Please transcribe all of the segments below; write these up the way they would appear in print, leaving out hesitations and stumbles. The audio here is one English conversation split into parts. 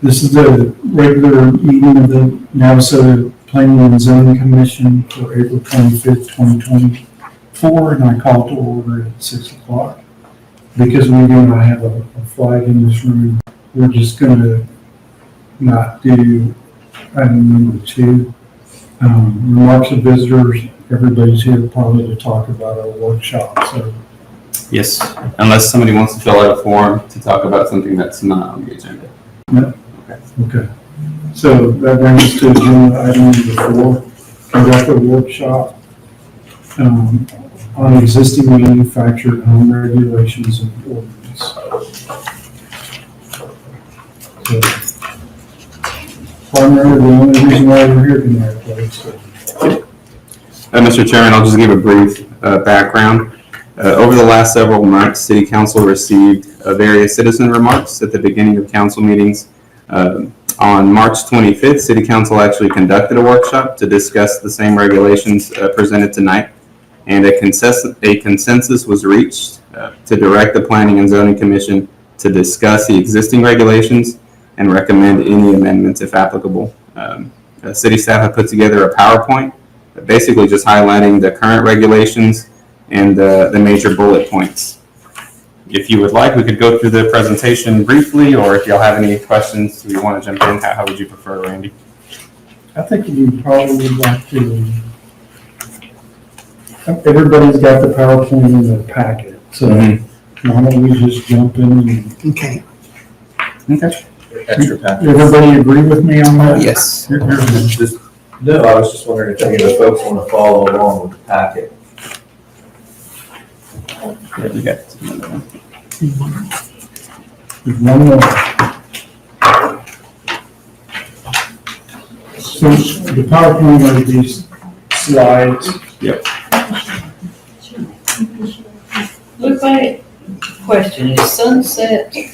This is the regular meeting of the Navasota Planning and Zoning Commission for April 25th, 2024, and I call to order at 6 o'clock. Because we do not have a flag in this room, we're just going to not do item number 2. Remarks of visitors, everybody's here probably to talk about our workshop, so. Yes, unless somebody wants to fill out a form to talk about something that's not on the agenda. No? Okay. So that brings us to agenda item number 4, conduct a workshop on existing manufactured home regulations and ordinance. So, primarily the only reason why we're here tonight, folks. Mr. Chairman, I'll just give a brief background. Over the last several months, City Council received various citizen remarks at the beginning of council meetings. On March 25th, City Council actually conducted a workshop to discuss the same regulations presented tonight, and a consensus was reached to direct the Planning and Zoning Commission to discuss the existing regulations and recommend any amendments if applicable. City staff have put together a PowerPoint basically just highlighting the current regulations and the major bullet points. If you would like, we could go through the presentation briefly, or if y'all have any questions, you want to jump in, how would you prefer, Randy? I think we probably would like to, everybody's got the PowerPoint in their packet, so why don't we just jump in and. Okay. Extra package. Everybody agree with me on that? Yes. No, I was just wondering if any of the folks want to follow along with the packet. Yeah, you got another one. There's one more. So the PowerPoint are these slides. Yep. Look like, question, is Sunset, the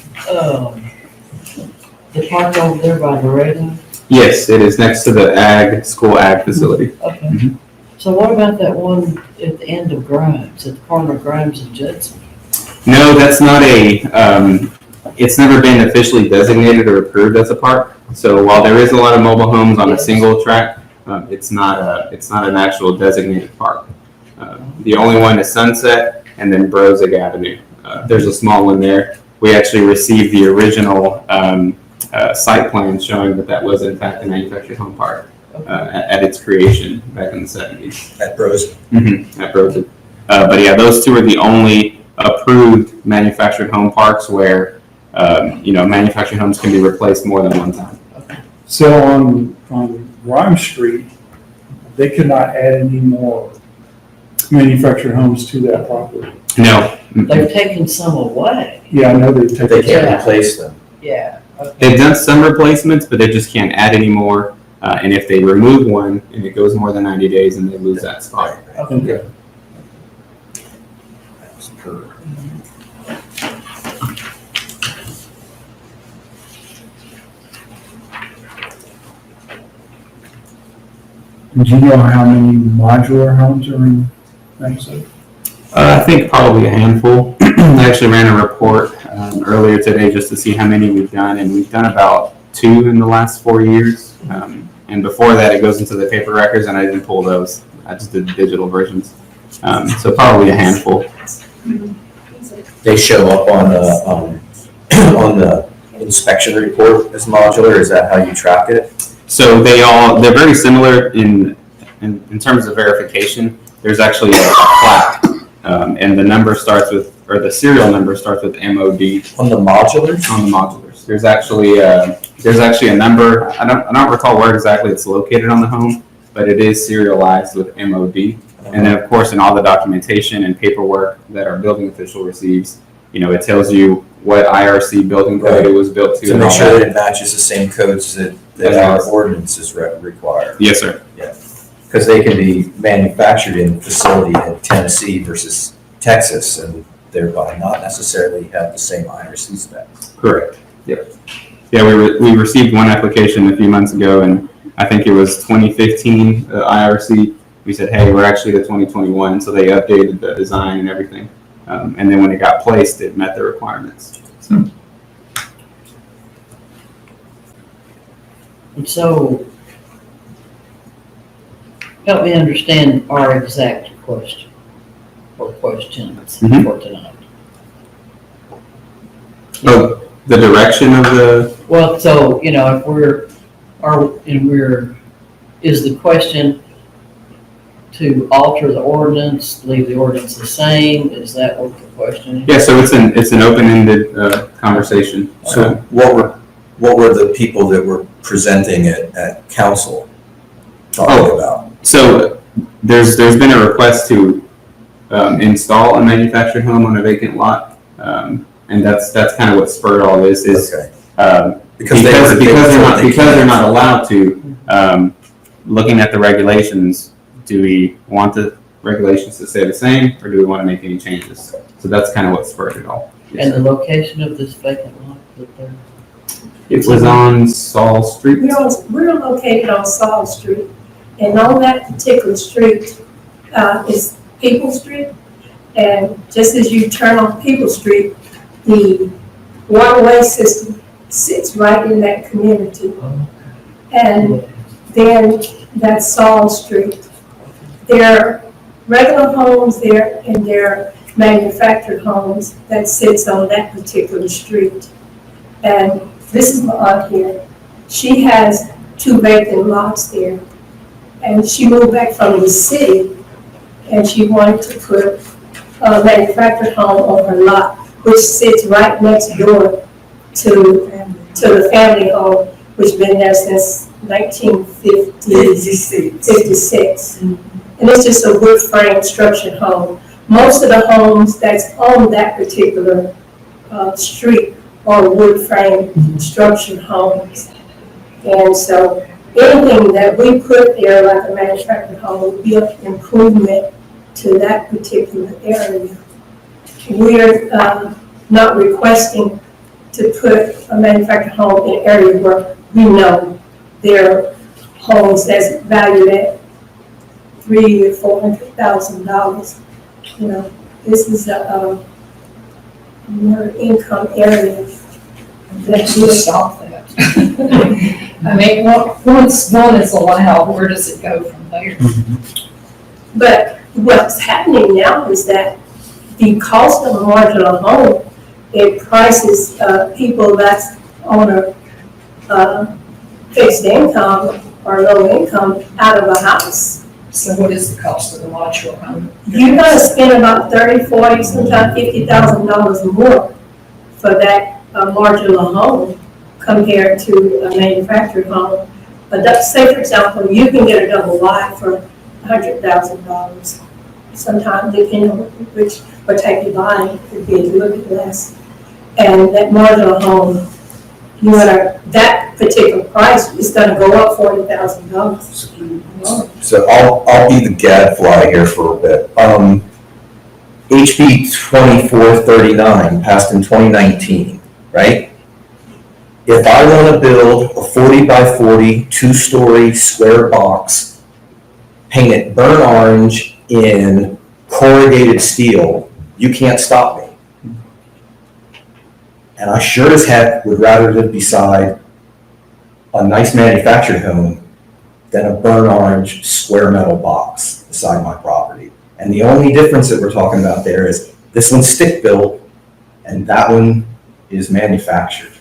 park over there by Laredo? Yes, it is next to the school ag facility. Okay. Mhm. So what about that one at the end of Grimes, at the corner of Grimes and Judson? No, that's not it's never been officially designated or approved as a park. So while there is a lot of mobile homes on a single track, it's not an actual designated park. The only one is Sunset and then Brozig Avenue. There's a small one there. We actually received the original site plan showing that was in fact a manufactured home park at its creation back in the 70s. At Bros. At Brozig. But yeah, those two are the only approved manufactured home parks where manufactured homes can be replaced more than one time. So on Grimes Street, they could not add any more manufactured homes to that property. No. They've taken some away. Yeah, I know they've taken. They can't replace them. Yeah. Okay. They've done some replacements, but they just can't add any more. And if they remove one and it goes more than 90 days, then they lose that spot. Okay. Do you know how many modular homes are in Navasota? I think probably a handful. I actually ran a report earlier today just to see how many we've done, and we've done about 2 in the last 4 years. And before that, it goes into the paper records, and I didn't pull those. I just did the digital versions. So probably a handful. They show up on the inspection report as modular. Is that how you track it? So they're very similar in terms of verification. There's actually a plaque, and the number starts with, or the serial number starts with MOD. On the modulars? On the modulars. There's actually a number. I don't recall where exactly it's located on the home, but it is serialized with MOD. And then of course in all the documentation and paperwork that our building official receives, it tells you what IRC building code it was built to. To and make all sure that. that it matches the same codes that our ordinances require. Yes, sir. Yeah, because they can be manufactured in a facility in Tennessee versus Texas, and thereby not necessarily have the same IRC specs. Correct. Yep. Yeah, we received one application a few months ago, and I think it was 2015 IRC. We said, hey, we're actually the 2021, so they updated the design and everything. And then when it got placed, it met the requirements. So. And so, help me understand our exact question, or questions Mhm. for tonight. Oh, the direction of the, Well, so, you know, if is the question to alter the ordinance, leave the ordinance the same? Is that what the question is? yeah, so it's an open-ended, conversation. So what were the people that were presenting at council talking about? So there's been a request to install a manufactured home on a vacant lot, and that's kind of what spurred all this. Is Okay. because they're not allowed to. Looking at the regulations, do we want the regulations to stay the same, or do we want to make any changes? So that's kind of what spurred it all. And the location of this vacant lot that they're. It was on Saul Street. We're located on Saul Street, and on that particular street is People Street. And just as you turn on People Street, the waterway system sits right in that community. And then that's Saul Street. There are regular homes there, and there are manufactured homes that sits on that particular street. And this is my aunt here. She has 2 vacant lots there. And she moved back from the city, and she wanted to put a manufactured home on her lot, which sits right next door to the family home, which been there since 1956. And it's just a wood frame structured home. Most of the homes that's on that particular street are wood frame structured homes. And so anything that we put there, like a manufactured home, would be an improvement to that particular area. We're not requesting to put a manufactured home in an area where we know there are homes that's valued at $300,000 or $400,000. You know, this is a more income area. Let's just stop that. I mean, once one is allowed, where does it go from there? But what's happening now is that the cost of a marginal home, it prices people that's on a fixed income or low income out of a house. So what is the cost of the modular home? You're gonna spend about $30,000, $40,000, sometimes $50,000 more for that marginal home compared to a manufactured home. But say, for example, you can get a double wide for $100,000. Sometimes, depending on what type you buy, it could be a little bit less. And that marginal home, that particular price is gonna go up $40,000. So I'll be the gadfly here for a bit. HB 2439 passed in 2019, right? If I want to build a 40 by 40 2-story square box, paint it burnt orange in corrugated steel, you can't stop me. And I sure as heck would rather live beside a nice manufactured home than a burnt orange square metal box beside my property. And the only difference that we're talking about there is this one's stick built and that one is manufactured.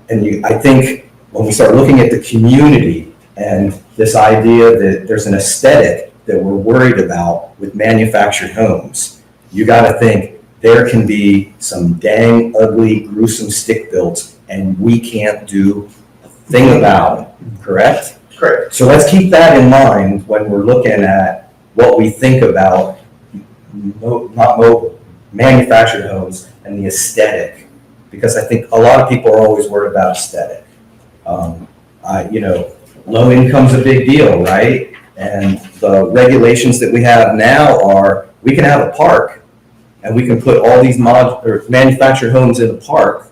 And I think when we start looking at the community and this idea that there's an aesthetic that we're worried about with manufactured homes, you gotta think there can be some dang ugly, gruesome stick builds and we can't do a thing about it, correct? Correct. So let's keep that in mind when we're looking at what we think about manufactured homes and the aesthetic. Because I think a lot of people are always worried about aesthetic. Low income's a big deal, right? And the regulations that we have now are, we can have a park and we can put all these manufactured homes in a park,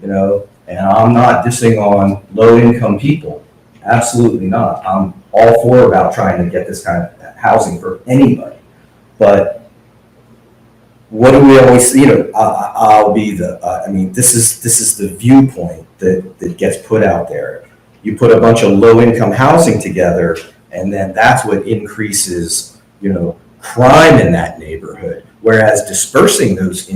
and I'm not dissing on low income people. Absolutely not. I'm all for about trying to get this kind of housing for anybody. But what do we always, I'll be this is the viewpoint that gets put out there. You put a bunch of low-income housing together, and then that's what increases, crime in that neighborhood. Whereas dispersing those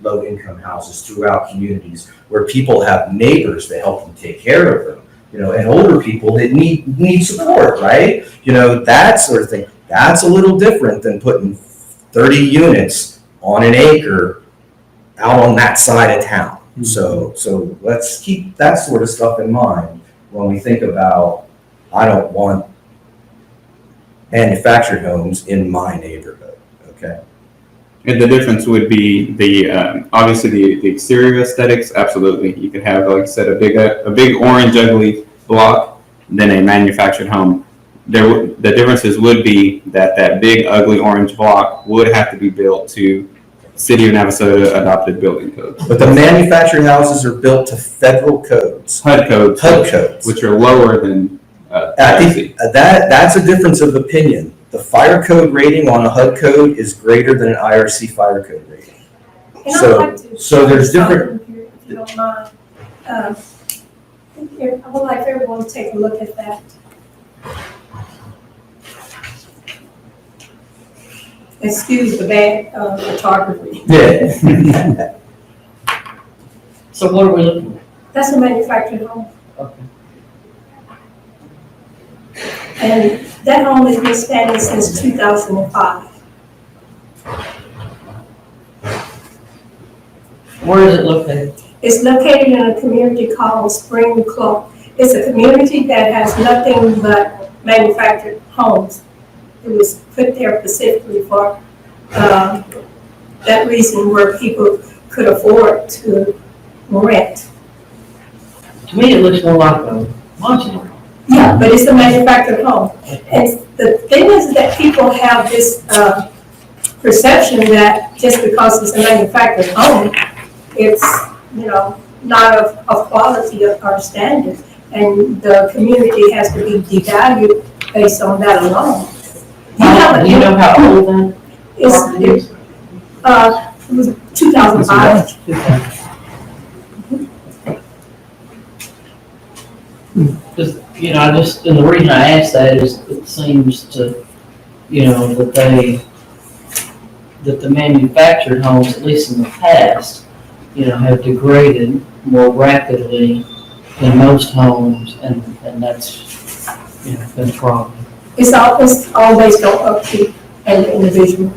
low-income houses throughout communities where people have neighbors to help them take care of them, and older people that need support, right? That sort of thing. That's a little different than putting 30 units on an acre out on that side of town. So let's keep that sort of stuff in mind when we think about, I don't want manufactured homes in my neighborhood, okay? And the difference would be obviously the exterior aesthetics. Absolutely, you could have, like I said, a big orange ugly block than a manufactured home. The differences would be that big ugly orange block would have to be built to City of Navasota adopted building codes. But the manufactured houses are built to federal codes, HUD codes, which are lower than that's a difference of opinion. The fire code rating on a HUD code is greater than an IRC fire code rating. And I'd like to So there's share different. something here, if you don't mind. Here, I would like everyone to take a look at that. Excuse the bad photography. Yeah. So what are we looking at? That's a manufactured home. Okay. And that home has been standing since 2005. Where is it located? It's located in a community called Spring Club. It's a community that has nothing but manufactured homes. It was put there specifically for that reason, where people could afford to rent. To me, it looks more like a modular home. Yeah, but it's a manufactured home. And the thing is that people have this perception that just because it's a manufactured home, it's, not of quality or standard. And the community has to be devalued based on that alone. Do you know how old that property It's, is? it was 2005. Because, and the reason I ask that is it seems to, that the manufactured homes, at least in the past, have degraded more rapidly than most homes, and that's, been a problem. It's always go up to an individual.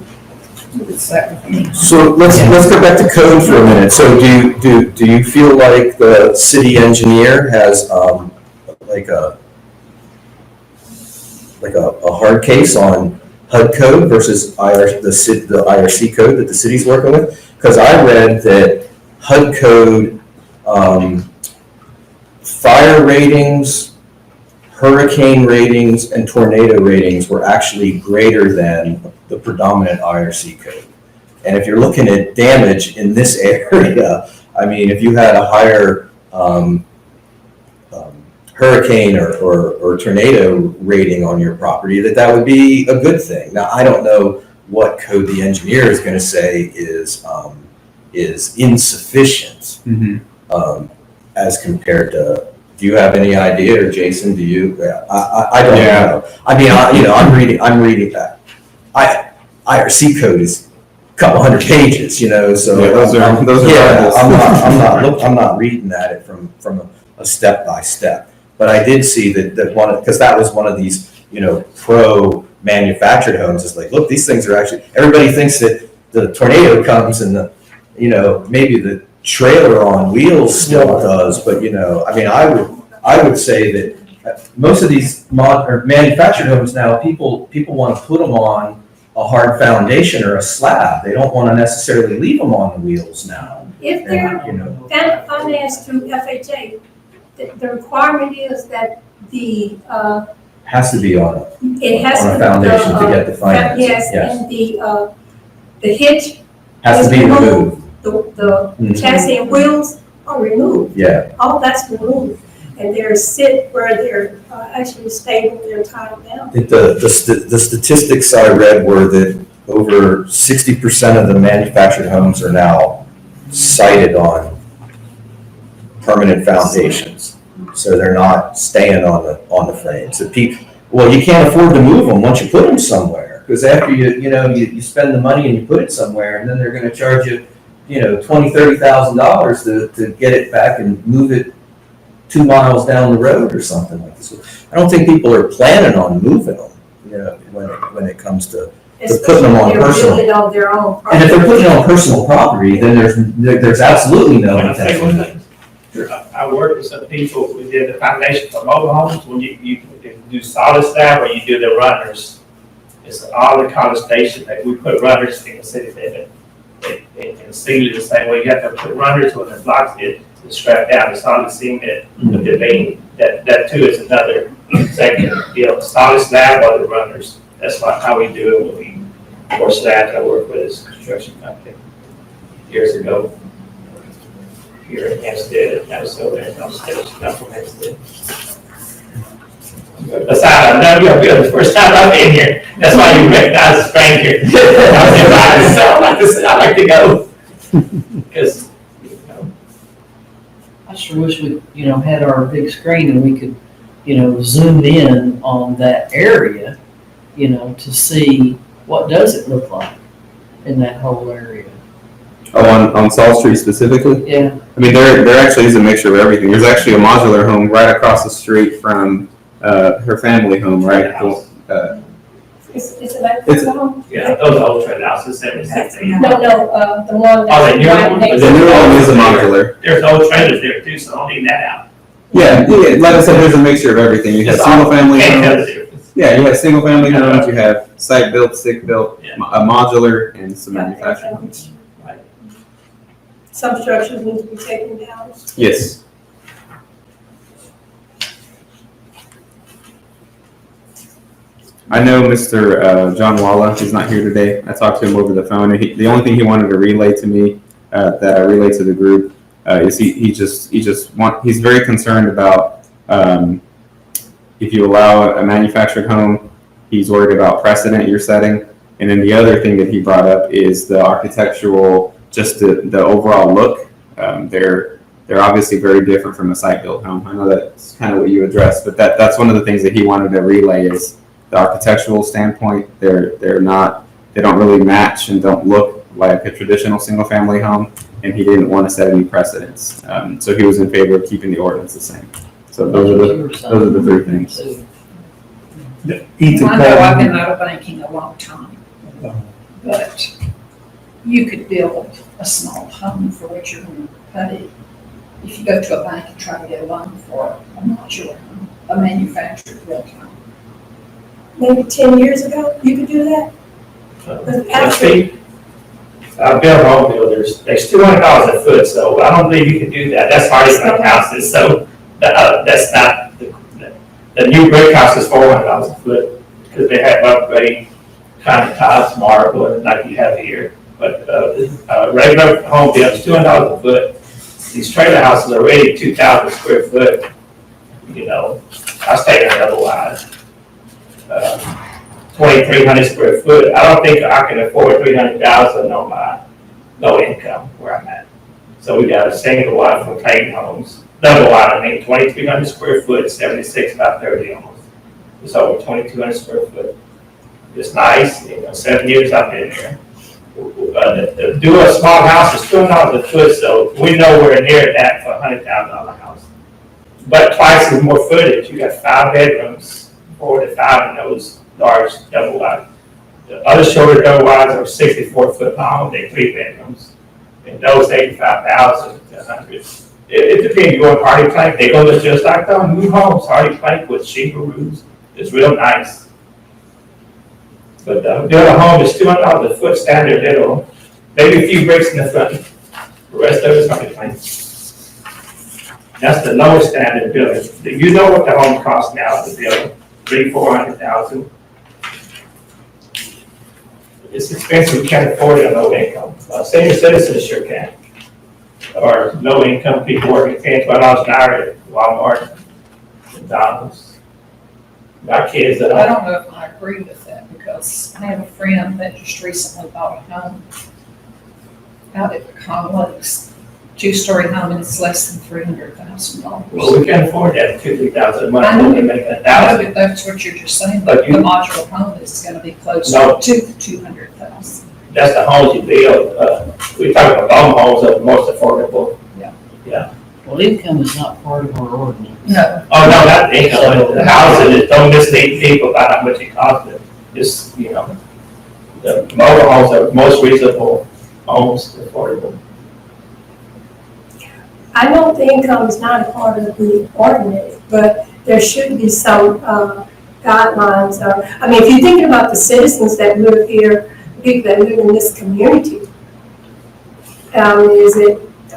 So let's go back to code for a minute. So do you feel like the city engineer has like a hard case on HUD code versus the IRC code that the city's working with? Because I read that HUD code fire ratings, hurricane ratings, and tornado ratings were actually greater than the predominant IRC code. And if you're looking at damage in this area, I mean, if you had a higher hurricane or tornado rating on your property, that would be a good thing. Now, I don't know what code the engineer is going to say is insufficient as compared to. Do you have any idea, or Jason? Do you? I don't know. I mean, I'm reading that. IRC code is a couple hundred pages, so I'm not reading that from a step by step. But I did see that one, because that was one of these, pro manufactured homes. It's like, look, these things are actually. Everybody thinks that the tornado comes and maybe the trailer on wheels still does, but I would say that most of these manufactured homes now, people want to put them on a hard foundation or a slab. They don't want to necessarily leave them on the wheels now. If they're financed through FHA, the requirement is that has to be on a foundation to get the financing. Yes, and the hitch has to be removed. The chassis and wheels are removed. Yeah. All that's removed, and they're sit where they're actually stable, they're tied down. The statistics I read were that over 60% of the manufactured homes are now sited on permanent foundations. So they're not staying on the frames. Well, you can't afford to move them once you put them somewhere. Because after you spend the money and you put it somewhere, and then they're gonna charge you, $20,000, $30,000 to get it back and move it 2 miles down the road or something like this. I don't think people are planning on moving them, when it comes to, putting them on Especially if personal. they're building on their own and property. if they're putting it on personal property, then there's absolutely no When I say one intention. thing, I work with some people who did the foundation for mobile homes, when you do solid slab or you do the runners. It's all the College Station, that we put runners in the city limit. And seal it the same way, you have to put runners when the blocks get strapped down, it's solid cement, with the vein, that too is another second, solid slab or the runners. That's how we do it when we pour slabs. I work with this construction company years ago. Here in Hempstead, I was over there in Hempstead, not from Hempstead. Besides, I know you're good, the first time I've been here, that's why you recognize a stranger. I like to go, because, I sure wish we, had our big screen and we could, zoom in on that area, to see what does it look like in that whole area. Oh, on Salt Street specifically? Yeah, I mean, there actually is a mixture of everything. There's actually a modular home right across the street from her family home, right? It's like, It's- no, yeah, those old trailer houses, 76. the one. Oh, the new one? The new one is a modular. There's old trailers there too, so don't leave that out. Yeah, like I said, there's a mixture of everything. You have It's all- single family can't tell the homes. difference. Yeah, you have single family homes, you have site built, stick built, Yeah. a modular, and some manufactured homes. Some structures need to be taken down. Yes. I know Mr. John Walla, he's not here today. I talked to him over the phone, and the only thing he wanted to relay to me, that I relay to the group, is he's very concerned about, if you allow a manufactured home, he's worried about precedent you're setting. And then the other thing that he brought up is the architectural, just the overall look. They're obviously very different from a site-built home. I know that's kind of what you addressed, but that's one of the things that he wanted to relay is the architectural standpoint. They don't really match and don't look like a traditional single-family home, and he didn't want to set any precedents. So he was in favor of keeping the ordinance the same. So those are the three things. Ethan I know I've been Coleman, out of banking a long time, but you could build a small home for what you're going to pay. If you go to a bank and try to get a loan for a modular home, a manufactured built home. Maybe 10 years ago, you could do that? Let's see. Build home builders, there's $200 a foot, so I don't believe you can do that. That's already like houses, so that's not, the new brick house is $400 a foot, because they have upgrade kind of tiles, marble, like you have here. But regular home build is $200 a foot. These trailer houses are already 2,000 square foot. I stay in a double wide. 2,300 square foot. I don't think I can afford 300,000 on my low income where I'm at. So we got a single wide for Clayton Homes. Double wide, 2,300 square foot, 76 by 30 almost. It's over 2,200 square foot. It's nice, 7 years I've been there. To do a small house is $200 a foot, so we know we're near that for a $100,000 house. But twice as more footage. You got 5 bedrooms, 4 to 5 in those large double wide. The other shorter double wides are 64 foot long, they're 3 bedrooms. And those 85,000 to 100. It depends. You go Hardy Plank, they go look just like the new homes. Hardy Plank with shingle roofs. It's real nice. But build a home is $200 a foot standard little, maybe a few bricks in the front. The rest of it's Hardy Plank. That's the lowest standard building. You know what the home costs now to build, $300,000-400,000. It's expensive, we can't afford it on low income. Senior citizens sure can. Or low income people working $10, $12 an hour at Walmart, McDonald's. My kids that I are, don't know if I agree with that, because I have a friend that just recently bought a home out at the Con Lakes, two-story home, and it's less than $300,000. well, we can't afford that, $50,000 a month, I know. we can make I know, 1,000. but that's what you're just saying, But but the you- modular home is gonna be closer No. to the 200,000. That's the homes you build, we talk about bum homes are the most affordable. Well, income is not part of our ordinance. No, Oh, no, not the income, the houses, don't mislead people about how much it costs them, just, you know, the mobile homes are most reasonable, almost affordable. I know the income is not a part of the ordinance, but there should be some guidelines. I mean, if you're thinking about the citizens that live here, people that live in this community,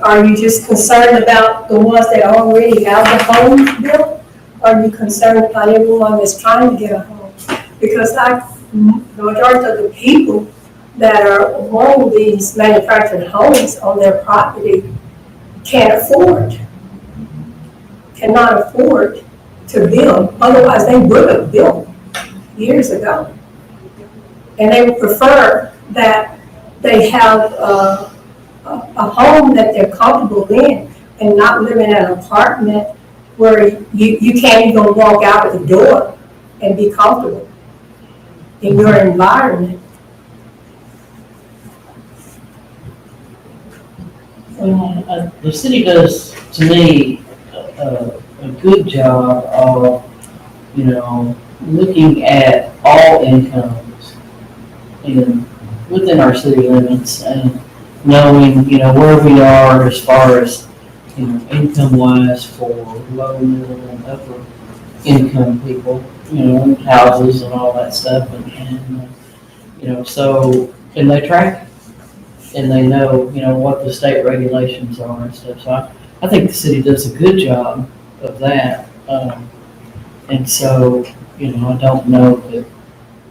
are you just concerned about the ones that already have the homes built? Or are you concerned about everyone that's trying to get a home? Because the majority of the people that are own these manufactured homes on their property cannot afford to build, otherwise they would have built years ago. And they would prefer that they have a home that they're comfortable in and not live in an apartment where you can't even walk out of the door and be comfortable in your environment. The city does, to me, a good job of, you know, looking at all incomes within our city limits and knowing, you know, where we are as far as, you know, income-wise for low, middle, and upper income people, you know, houses and all that stuff, and you know, so, and they track it. And they know, you know, what the state regulations are and stuff. So I think the city does a good job of that. And so, you know, I don't know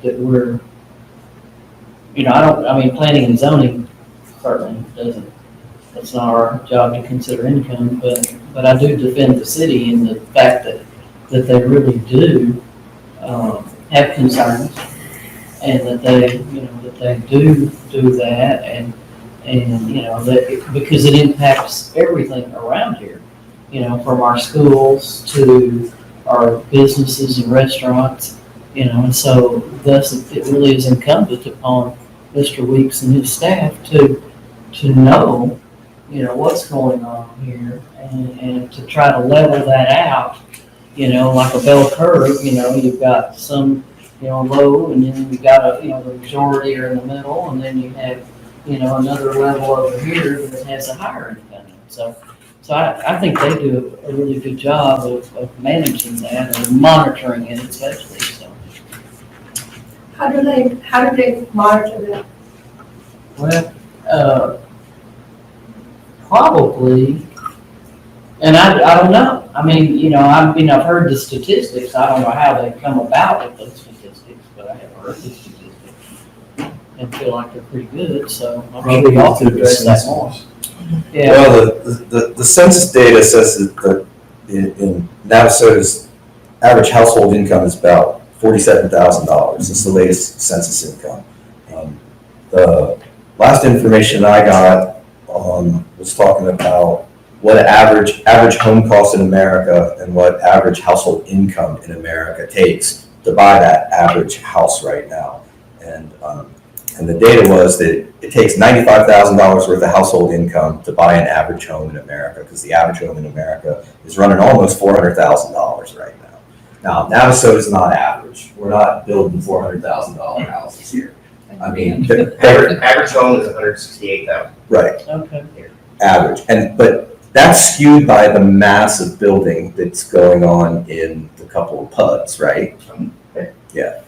that we're, you know, I mean, planning and zoning certainly doesn't, that's not our job to consider income, but I do defend the city in the fact that they really do have concerns, and that they, you know, that they do that, and you know, that because it impacts everything around here, you know, from our schools to our businesses and restaurants, you know, and so thus it really is incumbent upon Mr. Weeks and his staff to know, you know, what's going on here, and to try to level that out, you know, like a bell curve. You know, you've got some, you know, low, and then you've got you know, the majority are in the middle, and then you have, you know, another level over here that has a higher income. So I think they do a really good job of managing that and monitoring it especially, so. How do they monitor that? Well, probably, and I don't know. I mean, you know, I've heard the statistics. I don't know how they come about with those statistics, but I have heard the statistics and feel like they're pretty good, so I'm sure y'all can address that more. Yeah, Well, the census data says that in Navasota's average household income is about $47,000. It's the latest census income. The last information I got was talking about what average home cost in America and what average household income in America takes to buy that average house right now. And the data was that it takes $95,000 worth of household income to buy an average home in America, because the average home in America is running almost $400,000 right now. Now, Navasota is not average. We're not building $400,000 houses here. I mean, Average home is 168,000. right, okay. average. But that's skewed by the massive building that's going on in the couple of PUDs, right? Yeah.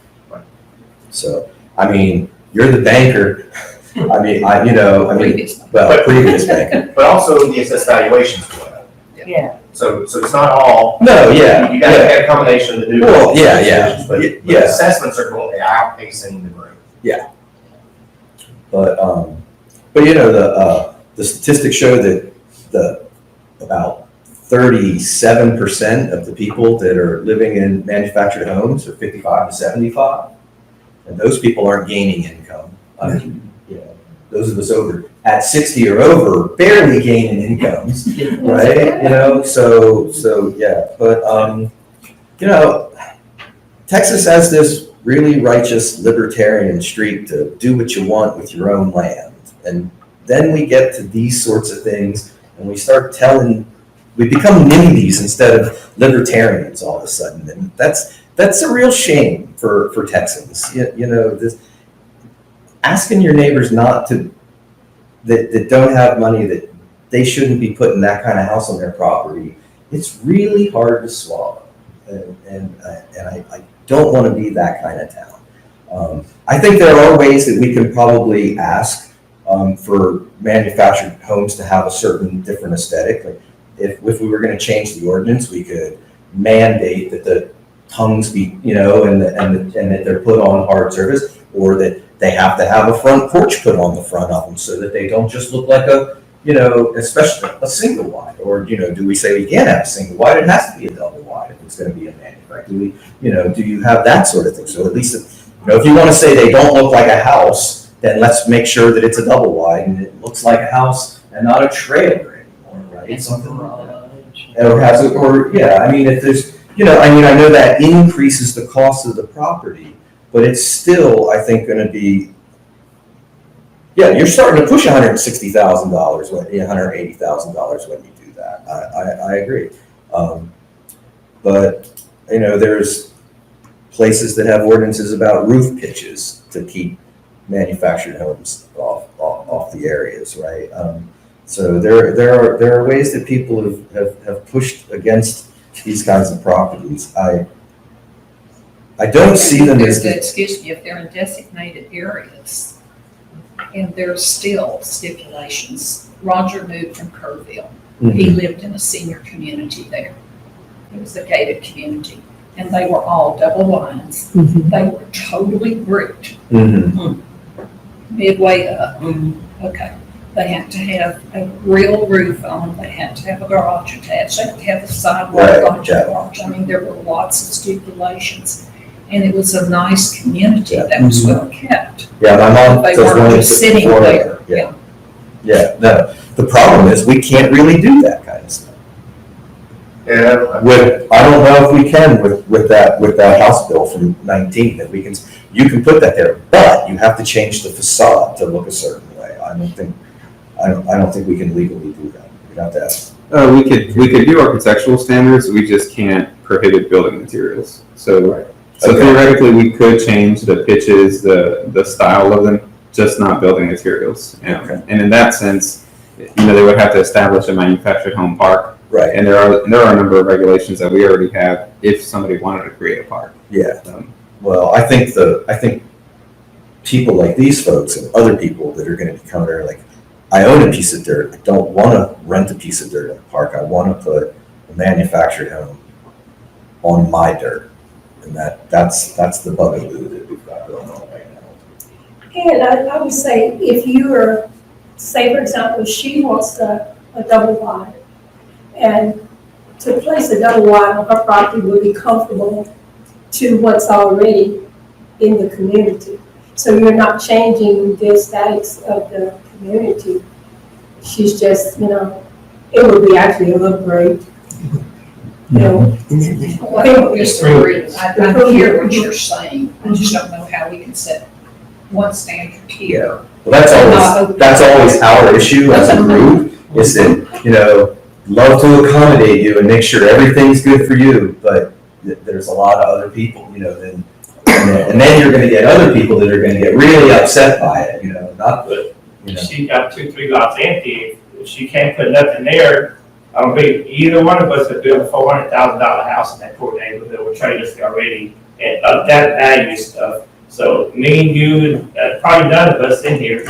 So, I mean, you're the banker. Previous. Previous banker. But also the assessed valuations go up. Yeah. So it's not all. No, yeah, You gotta yeah. have a combination of the new. Well, yeah. But Yeah. assessments are going, outpacing the growth. But you know, the statistics show that about 37% of the people that are living in manufactured homes are 55 to 75. And those people aren't gaining income. I mean, you know, those of us over at 60 or over barely gaining incomes, right? You know, so yeah, but, you know, Texas has this really righteous libertarian streak to do what you want with your own land. And then we get to these sorts of things and we start we become NIMBYs instead of libertarians all of a sudden. And that's a real shame for Texans. You know, asking your neighbors that don't have money, that they shouldn't be putting that kind of house on their property, it's really hard to swallow. And I don't want to be that kind of town. I think there are ways that we can probably ask for manufactured homes to have a certain different aesthetic. Like if we were going to change the ordinance, we could mandate that the tongues be, you know, and that they're put on hard surface, or that they have to have a front porch put on the front of them so that they don't just look like a, you know, especially a single wide. Or, you know, do we say we can't have a single wide? It has to be a double wide if it's going to be a manufactured. Do we, you know, do you have that sort of thing? So at least, you know, if you want to say they don't look like a house, then let's make sure that it's a double wide and it looks like a house and not a trailer anymore, right? Something like that. Or has it, or yeah, I mean, if there's, you know, I mean, I know that increases the cost of the property, but it's still, I think, going to be, yeah, you're starting to push $160,000, $180,000 when you do that. I agree. But, you know, there's places that have ordinances about roof pitches to keep manufactured homes off the areas, right? So there are ways that people have pushed against these kinds of properties. I don't see them as Excuse me, if they're in designated areas, and there's still stipulations. Roger moved from Kerrville. He lived in a senior community there. It was a gated community, and they were all double lines. They were totally bricked, midway up. Okay. They had to have a real roof on, they had to have a garage attached, they had to have a sidewalk on the garage. I mean, there were lots of stipulations. And it was a nice community that was well kept. Yeah, my mom They does one weren't of just the sitting before- there. Yeah, no, the problem is we can't really do that kind of stuff. Yeah. I don't know if we can with that House bill from 19, that you can put that there, but you have to change the facade to look a certain way. I don't think we can legally do that. We'd have to ask. We could do architectural standards, we just can't prohibit building materials. So Okay. theoretically, we could change the pitches, the style of them, just not building materials. Okay. And in that sense, you know, they would have to establish a manufactured home park. Right, And there are a number of regulations that we already have if somebody wanted to create a park. yeah. Um, Well, I think people like these folks and other people that are going to come there, like, I own a piece of dirt. I don't want to rent a piece of dirt in a park. I want to put a manufactured home on my dirt. And that's the bugaboo that we've got going on right now. And I would say, if you are, say for example, she wants a double wide, and to place a double wide on her property would be comfortable to what's already in the community. So you're not changing the aesthetics of the community. She's just, you know, it would be actually an upgrade. You know, Well, I don't disagree. I hear what you're saying. I just don't know how we can set one standard here. Well, that's always our issue as a group, is that, you know, love to accommodate you and make sure everything's good for you, but there's a lot of other people, you know, and then you're gonna get other people that are gonna get really upset by it, you know, not, you know. She got 2-3 lots empty, if she can't put nothing there, I don't think either one of us would build a $400,000 house in that poor neighborhood with trailers already, and of that value stuff. So me and you, and probably none of us in here,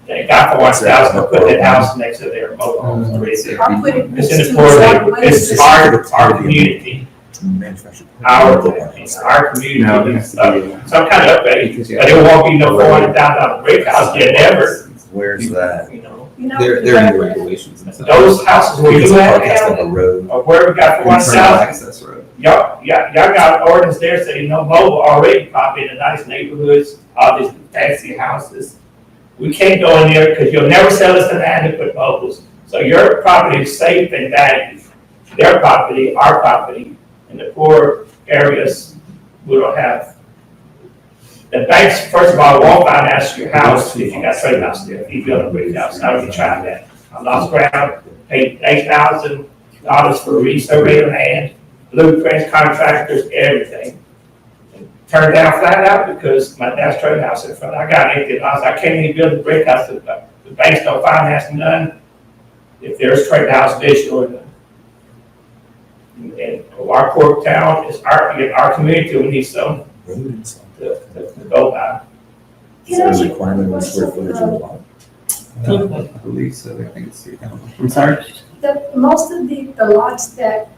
that got $400,000 to put that house next to their mobile homes already there. I put it It's in to the poor the neighborhood, it's our community, it's our community, No, it and has to stuff. be. So I'm kind of upbeat, Because, but it won't be no $400,000 brick house, you never, Where's that? you know. you know. They're in the regulations and stuff. Those houses where Because you the at park has to have now, a road. or where we got the one Internal south, access road. y'all got ordinance there saying no mobile already, probably in the nice neighborhoods, all these fancy houses. We can't go in there because you'll never sell us the land to put mobiles. So your property is safe and valued. Their property, our property, in the poor areas, we don't have. The banks, first of all, won't finance your house if you got trade house there, if you build a brick house. I already tried that. I lost ground, paid $8,000 for a resurvey of land, blueprints, contractors, everything. Turned down flat out because my dad's trade house in front. I got empty lots. I can't even build a brick house. The banks don't finance none if there's trade house issue or none. And our poor town is our community, we need some Road and stuff. to go by. Is there a requirement on square footage of the lot? I believe so. I think it's 3,000. I'm sorry? Most of the lots that,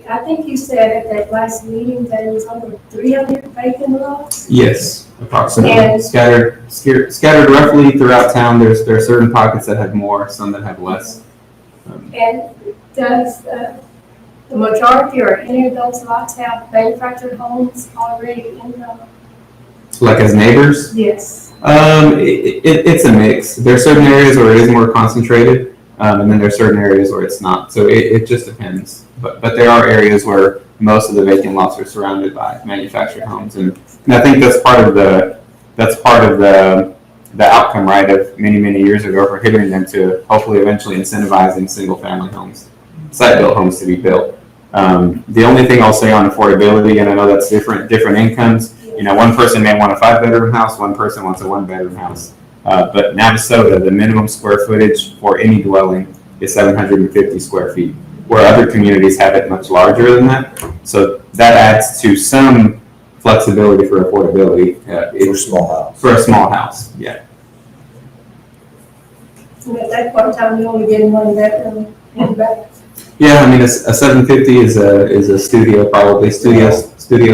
I think you said at that last meeting that it was over 300 vacant lots. Yes, approximately. And- Scattered roughly throughout town. There are certain pockets that have more, some that have less. And does the majority or any of those lots have manufactured homes already in them? Like as neighbors, Yes. it's a mix. There are certain areas where it is more concentrated, and then there are certain areas where it's not. So it just depends. But there are areas where most of the vacant lots are surrounded by manufactured homes, and I think that's part of the outcome, right, of many years ago prohibiting them to hopefully eventually incentivizing single family homes, site built homes to be built. The only thing I'll say on affordability, and I know that's different incomes. You know, one person may want a 5-bedroom house, one person wants a 1-bedroom house. But in Navasota, the minimum square footage for any dwelling is 750 square feet, where other communities have it much larger than that. So that adds to some flexibility for affordability. For small house. For a small house, yeah. And at that point in time, you only get 1 bedroom, 1 bath. Yeah, I mean, a 750 is a studio, probably studio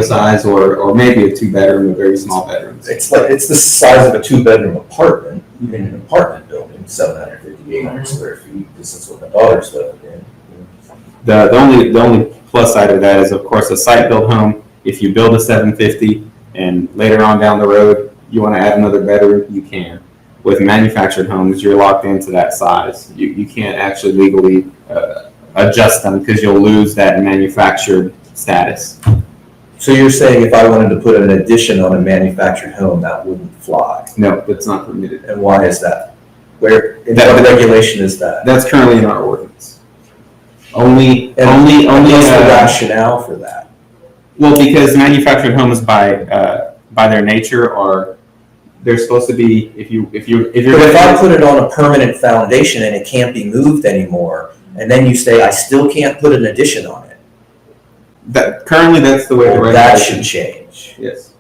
size, or maybe a 2-bedroom with very small bedrooms. It's the size of a 2-bedroom apartment in an apartment building, 750, 800 square feet. This is what my daughter's living in. The only plus side of that is, of course, a site-built home. If you build a 750 and later on down the road you want to add another bedroom, you can. With manufactured homes, you're locked into that size. You can't actually legally adjust them because you'll lose that manufactured status. So you're saying if I wanted to put an addition on a manufactured home, that wouldn't fly? No, that's not permitted. And why is that? Where, in That- what regulation is that? That's currently in our ordinance. Only What's the rationale for that? well, because manufactured homes by their nature they're supposed to be, if you're But if I put it on a permanent foundation and it can't be moved anymore, and then you say I still can't put an addition on it, currently that's the way the well, that regulation. should change. Yes.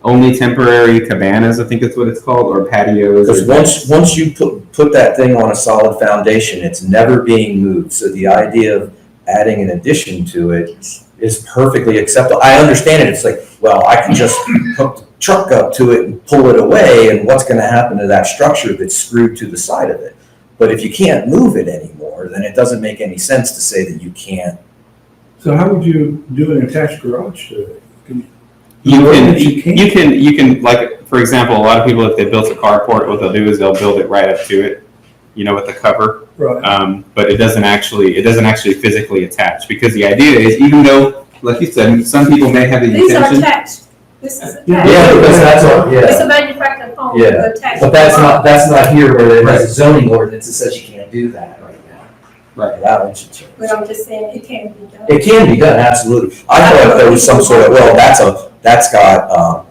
Only temporary cabanas, I think that's what it's called, or patios. Because once you put that thing on a solid foundation, it's never being moved. So the idea of adding an addition to it is perfectly acceptable. I understand it. It's like, well, I can just hook the truck up to it and pull it away, and what's going to happen to that structure that's screwed to the side of it? But if you can't move it anymore, then it doesn't make any sense to say that you can't. So how would you do an attached garage to it? You can, like, for example, a lot of people, if they built a carport, what they'll do is they'll build it right up to it, with the cover. Right. But it doesn't actually physically attach, because the idea is, even though, like you said, some people may have the These are intention. attached. This is attached. Yeah, because that's what, It's a manufactured home, Yeah. it's attached. But that's not here where there's a zoning ordinance that says you can't do that right now. Right. That one should change. But I'm just saying, it can be done. It can be done, absolutely. I thought there was some sort of, well, that's got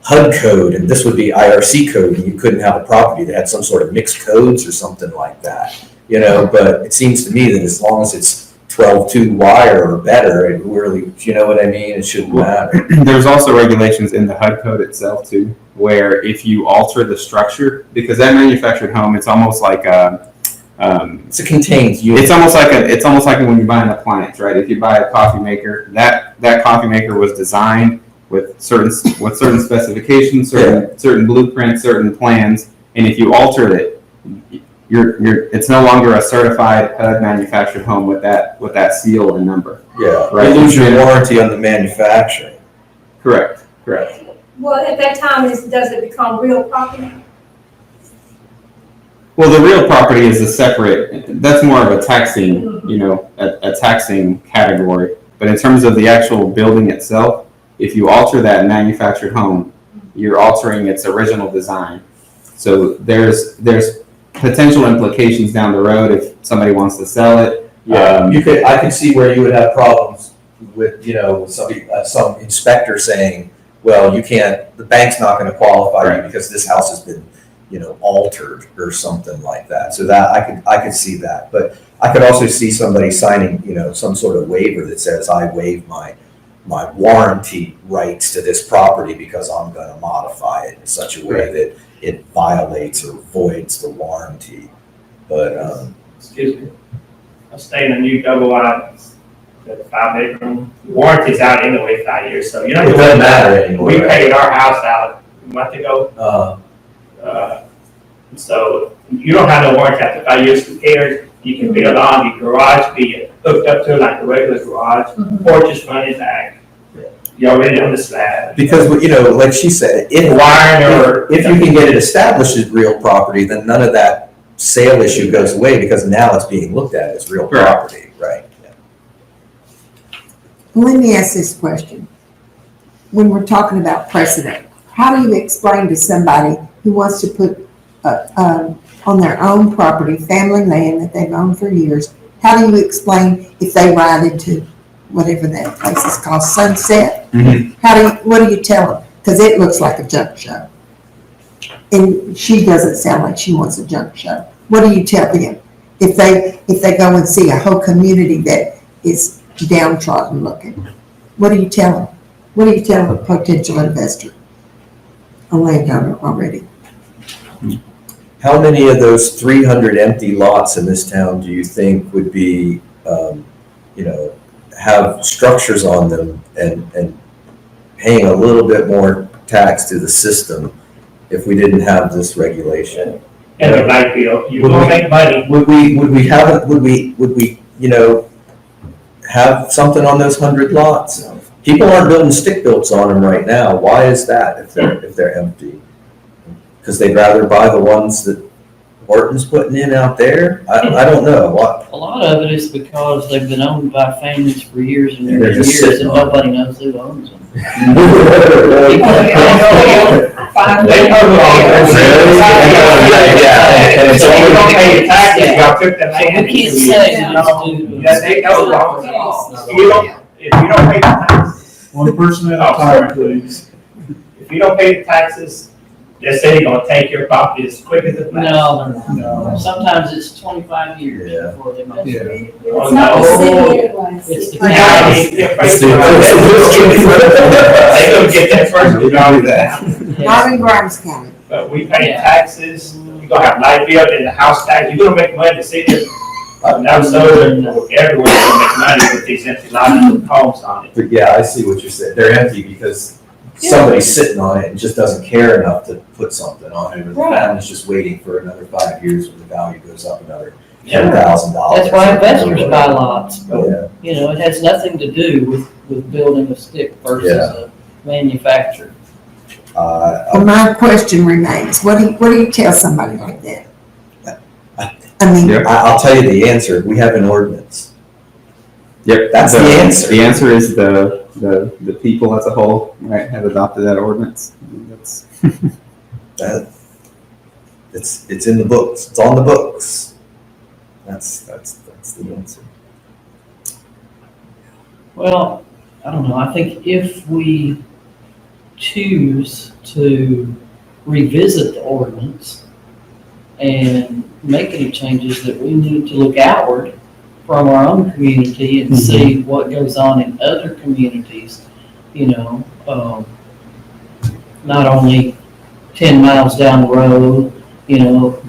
HUD code, and this would be IRC code, and you couldn't have a property that had some sort of mixed codes or something like that. But it seems to me that as long as it's 12.2 wire or better, it really, you know what I mean? It shouldn't matter. There's also regulations in the HUD code itself too, where if you alter the structure, because that manufactured home, it's almost like It's a contained unit. it's almost like when you buy an appliance, right? If you buy a coffee maker, that coffee maker was designed with certain specifications, certain blueprints, certain plans, and if you alter it, it's no longer a certified HUD manufactured home with that seal and number. Yeah, Right. you lose your warranty on the manufacturing. Correct. Well, at that time, does it become real property? Well, the real property is a separate, that's more of a taxing, a taxing category. But in terms of the actual building itself, if you alter that manufactured home, you're altering its original design. So there's potential implications down the road if somebody wants to sell it. I could see where you would have problems with, some inspector saying, well, you can't, the bank's not gonna qualify you because this house has been, altered or something like that. So that, I could see that. But I could also see somebody signing, some sort of waiver that says, I waive my warranty rights to this property because I'm gonna modify it in such a way that it violates or voids the warranty. But, Excuse me. I'm staying in a new double wide, 5-bedroom. Warranty's out anyway, 5 years, so you don't. it doesn't matter anymore. We paid our house out a month ago, so you don't have no warranty after 5 years. Who cares? You can build on your garage, be hooked up to it like a regular garage, porch is running back. You're already on the slab. Because, like she said, if you can get it established as real property, then none of that sale issue goes away because now it's being looked at as real property, right? Let me ask this question. When we're talking about precedent, how do you explain to somebody who wants to put on their own property, family land that they've owned for years, how do you explain if they ride into whatever that place is called, Sunset? Mm-hmm. What do you tell them? Because it looks like a junk show. And she doesn't sound like she wants a junk show. What do you tell them? If they go and see a whole community that is downtrodden looking, what do you tell them? What do you tell a potential investor, a landowner already? How many of those 300 empty lots in this town do you think would be, have structures on them and paying a little bit more tax to the system if we didn't have this regulation? And a light bill, you will make money. Would we have something on those 100 lots? People aren't building stick builts on them right now. Why is that if they're empty? Because they'd rather buy the ones that Horton's putting in out there? I don't know. What? A lot of it is because they've been owned by families for years and And they're years just and years, sitting and on nobody knows who owns them. They know who owns it. Yeah. So you don't pay your taxes, y'all took the So land. we can't say that it's due to. Yeah, they know who owns it. If you don't pay the taxes, One person at a time, please. if you don't pay the taxes, they say they're gonna take your property as quick as it flies. No, sometimes it's 25 years Yeah. before they make Yeah. it. It's not the city anyways. It's the Yeah, they gonna get that first, we know that. Not in Grimes County. But we pay taxes, you gonna have light bill and the house tax, you're gonna make money, see this? Now, so everywhere you make money with these empty lots with homes on it. But yeah, I see what you're saying. They're empty because somebody's sitting on it and just doesn't care enough to put something on it. Or the Right. family's just waiting for another 5 years when the value goes up another $10,000. That's why investors buy lots. Yeah. It has nothing to do with building a stick versus a manufactured. Well, my question remains, what do you tell somebody like that? I mean, Yeah. I'll tell you the answer. We have an ordinance. Yep. That's the answer. The answer is the people as a whole, right, have adopted that ordinance. That's That, it's in the books. It's on the books. That's the answer. Well, I don't know, I think if we choose to revisit the ordinance and make any changes, that we need to look outward from our own community and see what goes on in other communities, not only 10 miles down the road,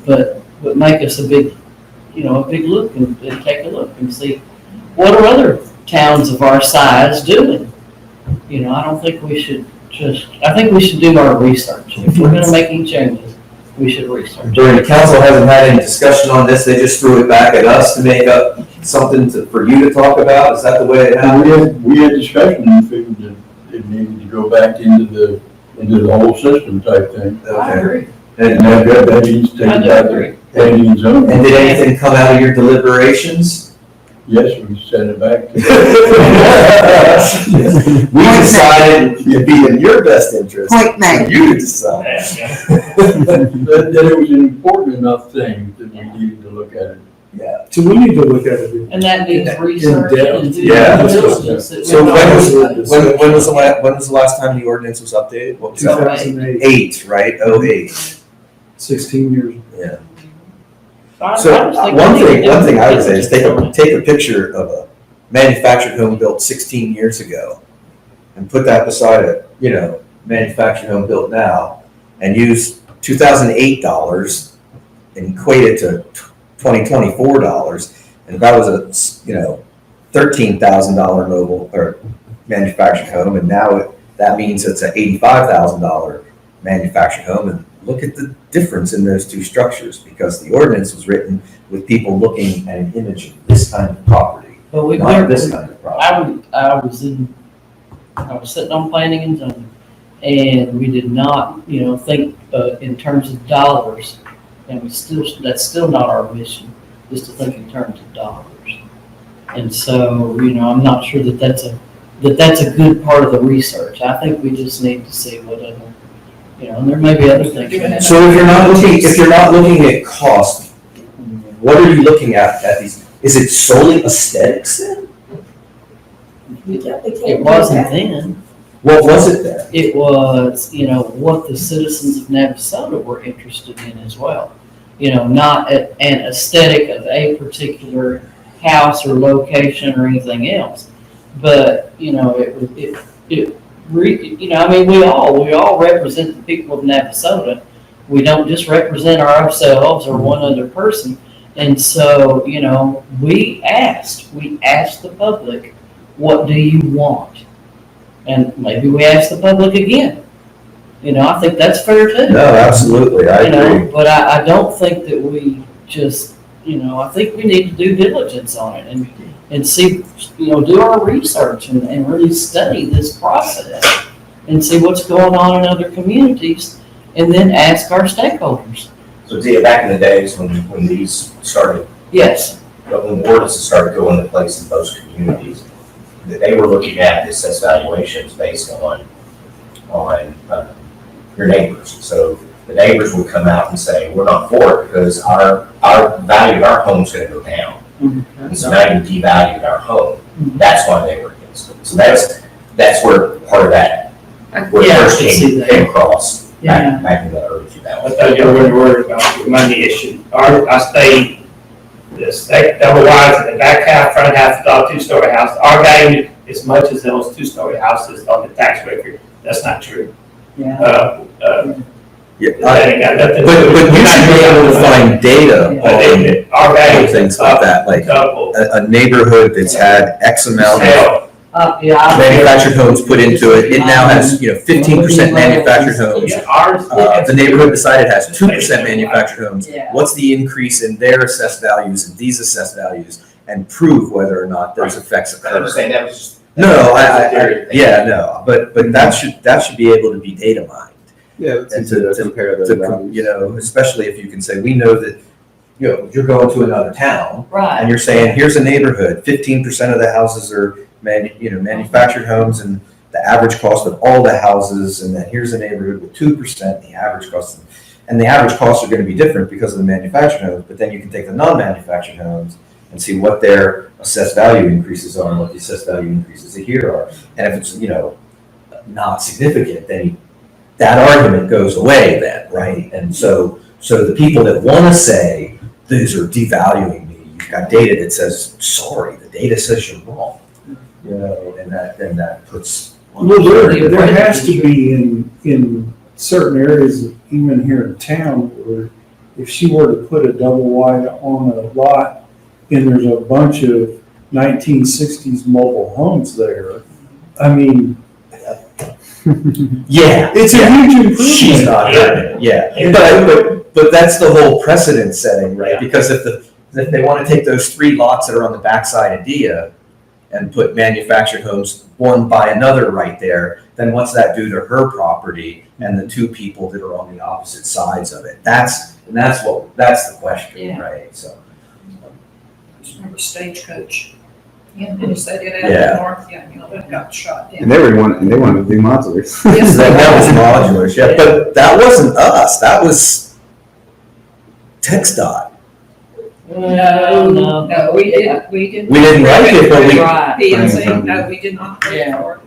but make us a big look and take a look and see what are other towns of our size doing. I don't think we should I think we should do our research. If we're gonna make any changes, we should research. During the council hasn't had any discussion on this, they just threw it back at us to make up something for you to talk about? Is that the way it happened? We had discussion and figured that it needed to go back into the whole system type thing. Okay. agree. And that needs to take I it do back agree. to planning and zoning. And did anything come out of your deliberations? Yes, we sent it back. We decided it'd be in your best interest. Point made. You to decide. That it was an important enough thing that we needed to look at it. Yeah. So we need to look at it. And that needs research depth. and due Yeah. diligence. that So we don't- when was the last time the ordinance was updated? What was that? 2008, 8, right? 08. 16 years. Yeah. I So just think one we need to thing I would do say is take a picture of a manufactured home built 16 years ago and put that beside a, manufactured home built now and use $2008 and equate it to $2024. And if that was a, $13,000 mobile or manufactured home, and now that means it's an $85,000 manufactured home, and look at the difference in those two structures, because the ordinance was written with people looking at an image of this kind of property, But we not never, this kind of property. I was sitting on planning and zoning, and we did not, think, in terms of dollars. And that's still not our mission, is to think in terms of dollars. And so, I'm not sure that that's a good part of the research. I think we just need to see what other, and there may be other things. we have. So if you're not looking at cost, what are you looking at these? Is it solely aesthetics then? You definitely can't It do wasn't that. then. What was it then? It was, what the citizens of Navasota were interested in as well. Not an aesthetic of a particular house or location or anything else. But, we all represent the people of Navasota. We don't just represent ourselves or one other person. And so, we asked the public, what do you want? And maybe we ask the public again. I think that's fair too. No, absolutely, I agree. But I don't think that we just, I think we need to do diligence on it and see, do our research and really study this process and see what's going on in other communities and then ask our stakeholders. So Dia, back in the days when these started, Yes, when ordinances started going into place in most communities, that they were looking at the assessed valuations based on your neighbors. So the neighbors would come out and say, we're not for it because our value of our home's gonna go down. And so now you devalued our home. That's why they were against it. So that's where part of that, where it Yeah, I first can see that. came across Yeah. back in the early I 2000s. thought you were really worried about the money issue. I stayed, double wides in the back half, front half, of the two-story house. Our value as much as those two-story houses on the tax record. That's not true. yeah. Yeah, That ain't got nothing to do but with- you should be able to find data But our on value things like that, like double. a neighborhood that's had X amount of Hell, manufactured homes put into it. It now has, 15% manufactured homes. yeah, ours. The neighborhood beside it has 2% manufactured homes. Yeah. What's the increase in their assessed values and these assessed values, and prove whether or not those effects I occur? understand that was just. No, that was a theory. yeah, no, but that should be able to be data mined. Yeah, And to compare those values. Especially if you can say, we know that, you're going to another town, and Right. you're saying, here's a neighborhood, 15% of the houses are manufactured homes, and the average cost of all the houses, and then here's a neighborhood with 2%, the average cost, and the average costs are gonna be different because of the manufactured homes, but then you can take the non-manufactured homes and see what their assessed value increases are and what the assessed value increases here are. And if it's, not significant, then that argument goes away then, right? And so the people that wanna say, these are devaluing me, you've got data that says, sorry, the data says you're wrong. And that puts. Well, there has to be in certain areas, even here in town, where if she were to put a double wide on a lot and there's a bunch of 1960s mobile homes there, I mean, Yeah. it's a huge improvement. She's not hearing it, yeah. but that's the whole precedent setting, right? Yeah. Because if they want to take those 3 lots that are on the backside of Dia and put manufactured homes, one by another right there, then what's that do to her property and the 2 people that are on the opposite sides of it? That's the question, Yeah. right? So, Just remember Stagecoach. Yeah, they did it out Yeah. in North, yeah, you know, that got shot down. And they wanted to do modulars. Yes, that was modulars, yeah, but that wasn't us, that was TxDOT. No, no. No, we didn't. We didn't like it, but we, Right. PNC, no, we did not pay Yeah. for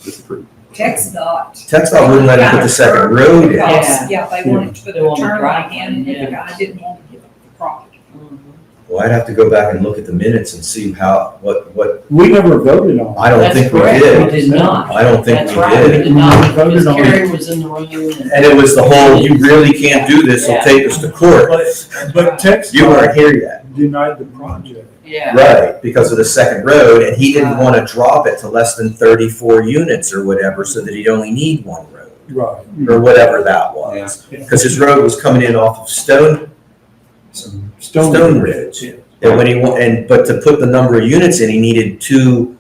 Disapproved. it. TxDOT. TxDOT wouldn't let him put the second road in. Because, yeah, they wanted to put They the wanted turn drive lane in, and lane, the guy didn't want to give up the property. Well, I'd have to go back and look at the minutes and see what, We never voted on it. I don't That's think we correct. did. We did not. I don't think That's we right, we did. did not, We voted because on it. Carrie was in the room and. And it was the whole, you really can't do this, it'll Yeah. take us to court. But Texas You weren't here yet. denied the project. Yeah. Right, because of the second road, and he didn't Right. want to drop it to less than 34 units or whatever, so that he'd only need 1 road, Right. or whatever that was. Because his road was coming in off of Stone Ridge. Yeah. And when but to put the number of units in, he needed 2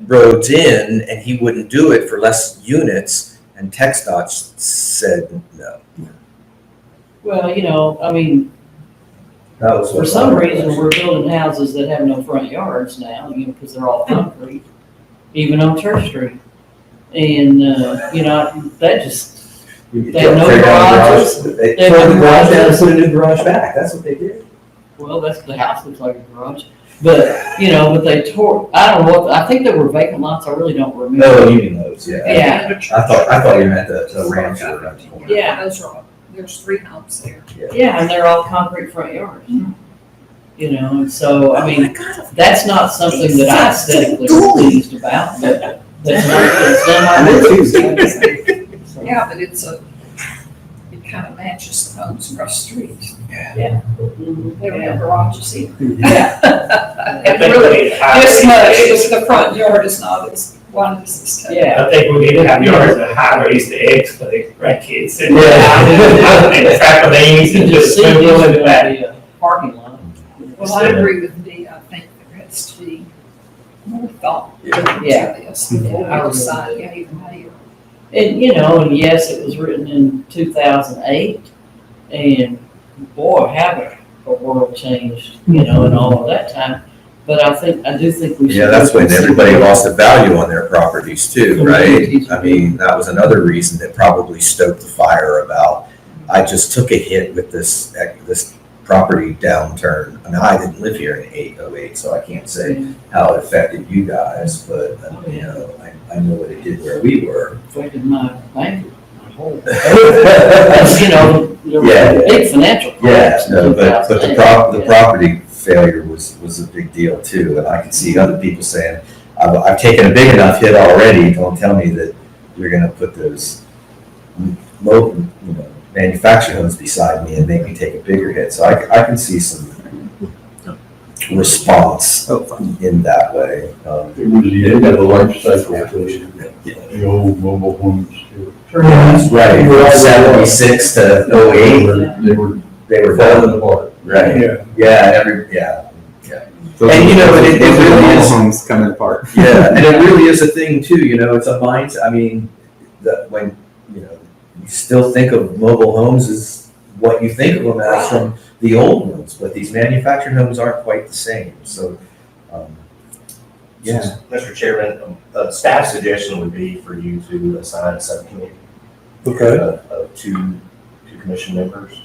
roads in, and he wouldn't do it for less units, and TxDOT said no. Well, you know, I mean, That was for what some my reason, question. we're building houses that have no front yards now, you know, because they're all concrete, even on Church Street. And, you know, that just, You They have no tear down the garages. garage, They They tore have the no garage down and garages. put a new garage back, that's what they did. well, that's, the house looks like a garage. But, you know, but they tore, I don't know what, I think there were vacant lots, I really don't remember. No, you mean those, yeah. Yeah. I thought you meant the ranch or the corner. Yeah. Those are, there's 3 homes there. Yeah, and they're all concrete front yards. You know, and so, I mean, that's not something that I aesthetically pleased about, but that's not, it's done I my did way. So, Yeah, but it kind of matches the homes across the street. mhm, They don't yeah. have garages either. Yeah. I And think really, we need high this much, raised is the front yard is not as wide as this. table. Yeah. I think we need to have yards that high raised eggs for the grandkids. And Yeah. and trampolines and just See, swim this in is the back. gonna be a parking lot. Well, I agree with Dee, I think there has to be more thought put into Yeah. this before Yeah, I we really decide, yeah, even mayor. And, you know, and yes, it was written in 2008, and boy, have a world changed, you know, in all of that time. But I do think we should. Yeah, that's when everybody lost the value on their properties too, right? I mean, that was another reason that probably stoked the fire about, I just took a hit with this property downturn. I mean, I didn't live here in 08, so I can't say how it affected you guys, but, you know, I know what it did where we were. Affected my bank, my whole, you know, there was Yeah, a yeah. big financial Yeah, collapse in no, but the 2008. property failure was a big deal too, and I can see other people saying, I've taken a big enough hit already, don't tell me that you're gonna put those manufactured homes beside me and make me take a bigger hit, so I can see some response in that way. It was the end of the life cycle of the old mobile homes. Right, from 76 to 08, They were they were falling done, apart. right, Yeah. yeah, Those And are- you know, those are- it those are really mobile is- homes coming apart. Yeah, and it really is a thing too, you know, it's a mindset, I mean, that when, you know, you still think of mobile homes as what you think of them as from the old ones, but these manufactured homes aren't quite the same, so, yeah. Mr. Chairman, staff suggestion would be for you to assign a subcommittee. Okay. Of two commission members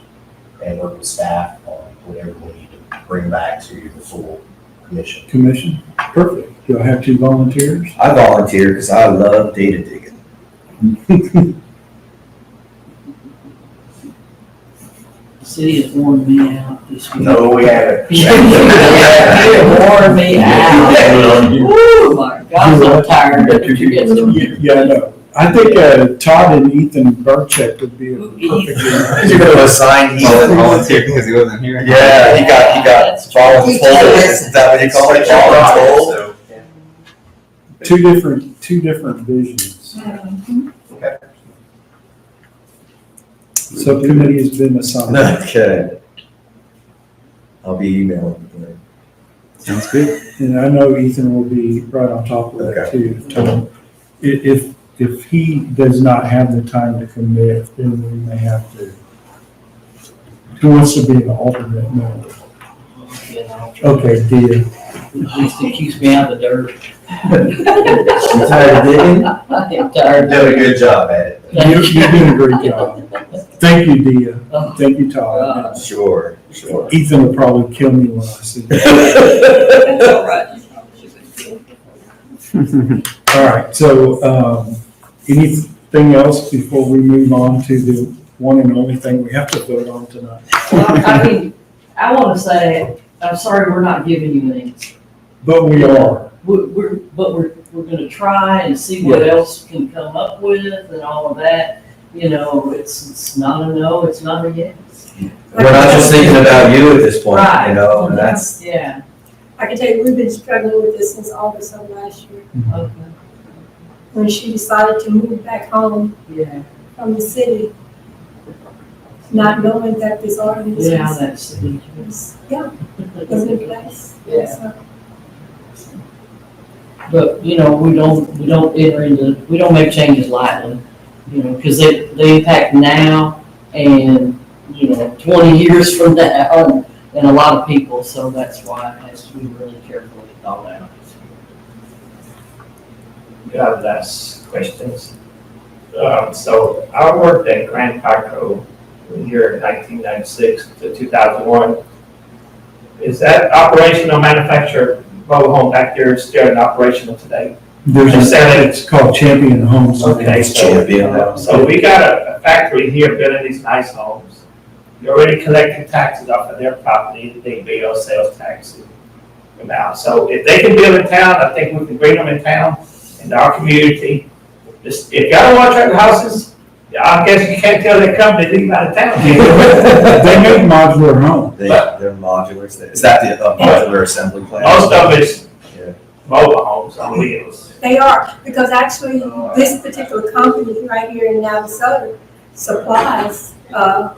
and work with staff on whatever we need to bring back to the full commission. Commission, perfect. Do I have 2 volunteers? I volunteer because I love data digging. The city has worn me out this week. No, we haven't. It wore me out. Oh my gosh, I'm tired. But you get some. Yeah, I know. I think Todd and Ethan Burchett would be a perfect. You're gonna assign Ethan. Volunteer because he wasn't here. Yeah, he got voluntold, is that what you call it, voluntold? Two different visions. Mhm. Subcommittee has been assigned. Okay. I'll be emailing you. Sounds good. And I know Ethan will be right on top of that too. Tom. If he does not have the time to commit, then we may have to. Who wants to be an alternate member? You know, Okay, Dia. at least it keeps me out of the dirt. You tired of digging? I'm tired. Doing a good job at it. You're doing a great job. Thank you, Dia. Thank you, Todd. Sure. Ethan will probably kill me when I see him. That's all right. All right, so, anything else before we move on to the one and only thing we have to vote on tonight? Well, I mean, I want to say, I'm sorry we're not giving you an answer. But we are. We're gonna try and see what else can come up with and all of that. You know, it's not a no, it's not a yes. We're not just thinking about you at this point, Right. you know, and that's, Yeah, I can tell you, we've been struggling with this since August of last year, okay, when she decided to move back home yeah, from the city, not knowing that this ordinance yeah, was, that's, was in place. Yeah. So, but, you know, we don't enter into, we don't make changes lightly, you know, because they impact now and, you know, 20 years from now and a lot of people, so that's why it has to be really carefully thought out. Yeah, that's questions. So I worked at Grand Pico in the year 1996 to 2001. Is that operational manufacturer mobile home back there still in operational today? It's called Champion Homes. Okay, so we got a factory here building these nice homes. You're already collecting taxes off of their property, they bill sales taxes amount. So if they can build in town, I think we can bring them in town, in our community. Just, if y'all don't want to track the houses, I guess you can't tell that company to leave out of town. They make modular homes. they're modulars. Is that the modular assembly plant? Most of it's Yeah. mobile homes on wheels. they are, because actually, this particular company right here in Navasota supplies, a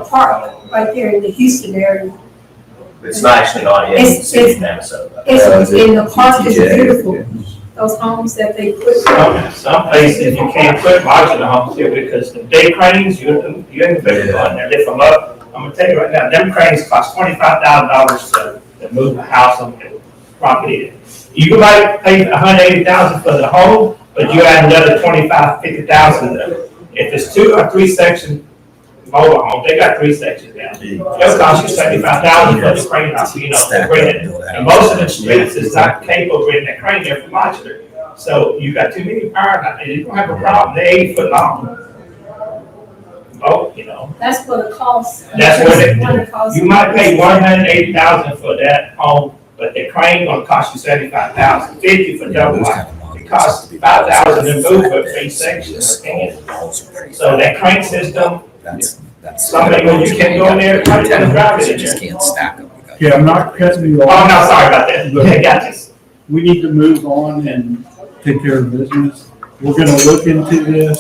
park right there in the Houston area. It's not actually not in the It's- city of Minnesota. It's, and the park is TJ. beautiful, those homes that they put. Some places you can't put modular homes here because the day cranes, you ain't better go in there, lift them up. I'm gonna tell you right now, them cranes cost $25,000 to move a house on the property. You might pay $180,000 for the home, but you add another $25,000, $50,000. If it's 2 or 3 section mobile home, they got 3 sections now. It'll cost you $75,000 for the crane, you know, to bring it. And most of the streets is not capable of bringing that crane there for modular. So you got too many power, and you don't have a problem, they're 80 foot long. Oh, you know, That's what it costs. That's what it- What it costs. you might pay $180,000 for that home, but the crane gonna cost you $75,000, $50 for double wide. It costs $5,000 to move for 3 sections. So that crane system, somebody when you can go in there, try to drive it in there. Yeah, I'm not cutting you Oh, off. no, sorry about that. I got this. We need to move on and take care of business. We're gonna look into this,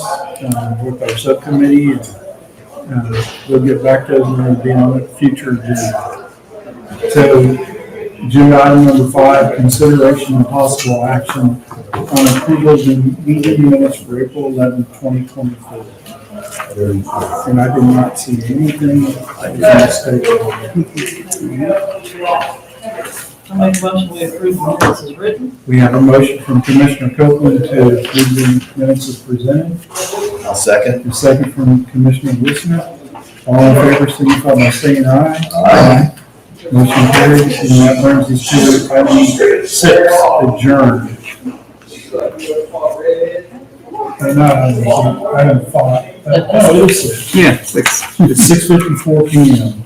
with our subcommittee and, we'll get back to us and it'll be on a future agenda. So, agenda item number 5, consideration and possible action on approval of the meeting minutes for April 11, 2024. And I did not see anything that was mistaken. I make a motion we approve the minutes as written. We have a motion from Commissioner Copeland to approve the minutes as presented. I'll second. A second from Commissioner Wisner. All in favor, signify by saying aye. Aye. Motion carries, and that brings us to item 6, adjourn. And item 5. Oh, it is 6. Yeah, 6. It's 6:54 PM.